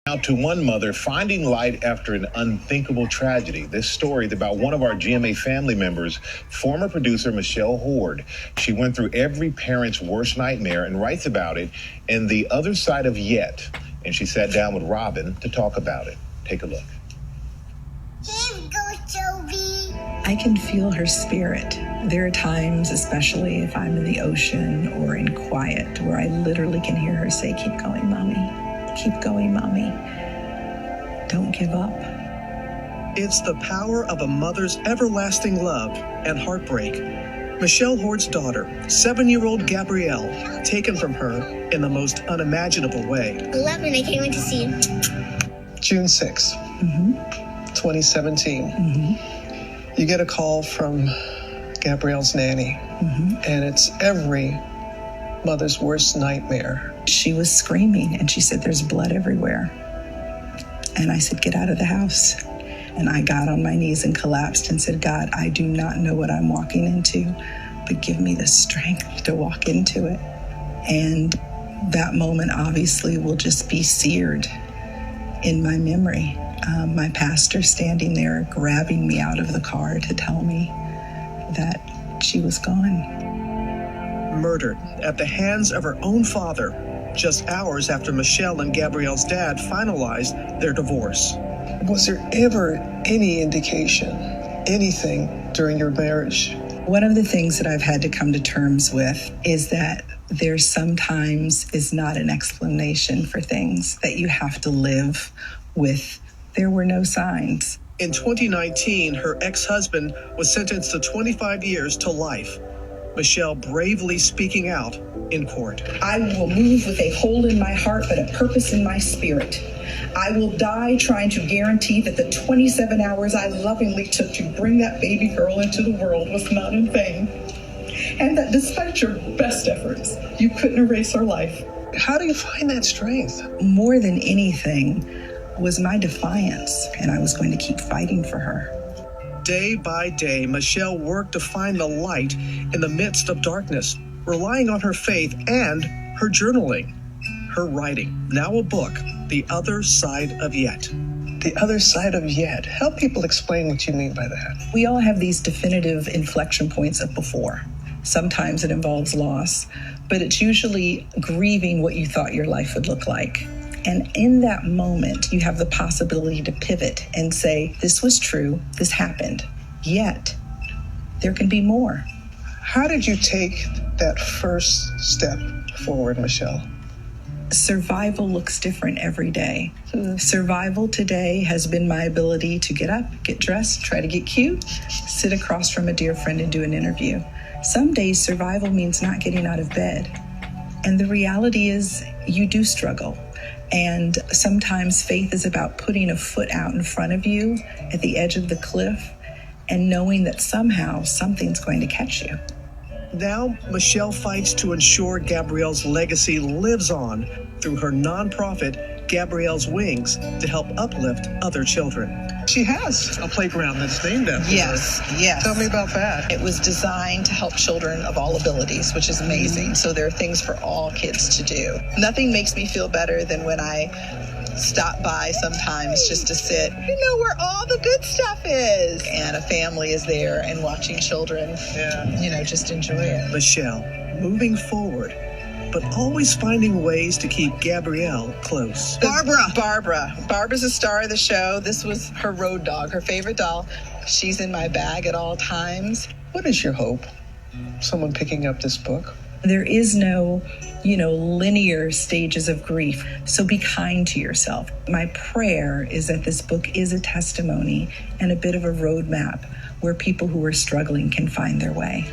Now to one mother finding light after an unthinkable tragedy. This story is about one of our GMA family members, former producer Michelle Hord. She went through every parent's worst nightmare and writes about it in The Other Side of Yet. And she sat down with Robin to talk about it. Take a look. Here we go, Joby. I can feel her spirit. There are times, especially if I'm in the ocean or in quiet, where I literally can hear her say, "Keep going, Mommy. Keep going, Mommy. Don't give up." It's the power of a mother's everlasting love and heartbreak. Michelle Hord's daughter, 7-year-old Gabrielle, taken from her in the most unimaginable way. 11, I came in to see you. June 6, 2017. You get a call from Gabrielle's nanny, and it's every mother's worst nightmare. She was screaming and she said, "There's blood everywhere." And I said, "Get out of the house." And I got on my knees and collapsed and said, "God, I do not know what I'm walking into, but give me the strength to walk into it." And that moment obviously will just be seared in my memory. My pastor standing there grabbing me out of the car to tell me that she was gone. Murdered at the hands of her own father, just hours after Michelle and Gabrielle's dad finalized their divorce. Was there ever any indication, anything during your marriage? One of the things that I've had to come to terms with is that there sometimes is not an explanation for things, that you have to live with. There were no signs. In 2019, her ex-husband was sentenced to 25 years to life. Michelle bravely speaking out in court. "I will move with a hole in my heart, but a purpose in my spirit. I will die trying to guarantee that the 27 hours I lovingly took to bring that baby girl into the world was not in vain. And that despite your best efforts, you couldn't erase her life." How do you find that strength? More than anything was my defiance, and I was going to keep fighting for her. Day by day, Michelle worked to find the light in the midst of darkness, relying on her faith and her journaling, her writing. Now a book, The Other Side of Yet. The Other Side of Yet. Help people explain what you mean by that. We all have these definitive inflection points of before. Sometimes it involves loss, but it's usually grieving what you thought your life would look like. And in that moment, you have the possibility to pivot and say, this was true, this happened, yet there can be more. How did you take that first step forward, Michelle? Survival looks different every day. Survival today has been my ability to get up, get dressed, try to get cute, sit across from a dear friend and do an interview. Some days survival means not getting out of bed. And the reality is you do struggle. And sometimes faith is about putting a foot out in front of you at the edge of the cliff and knowing that somehow something's going to catch you. Now, Michelle fights to ensure Gabrielle's legacy lives on through her nonprofit, Gabrielle's Wings, to help uplift other children. She has a playground that's named after her. Yes. Tell me about that. It was designed to help children of all abilities, which is amazing. So there are things for all kids to do. Nothing makes me feel better than when I stop by sometimes just to sit, where all the good stuff is. And a family is there and watching children, just enjoy it. Michelle, moving forward, but always finding ways to keep Gabrielle close. Barbara's a star of the show. This was her road dog, her favorite doll. She's in my bag at all times. What is your hope? Someone picking up this book? There is no, linear stages of grief. So be kind to yourself. My prayer is that this book is a testimony and a bit of a roadmap where people who are struggling can find their way.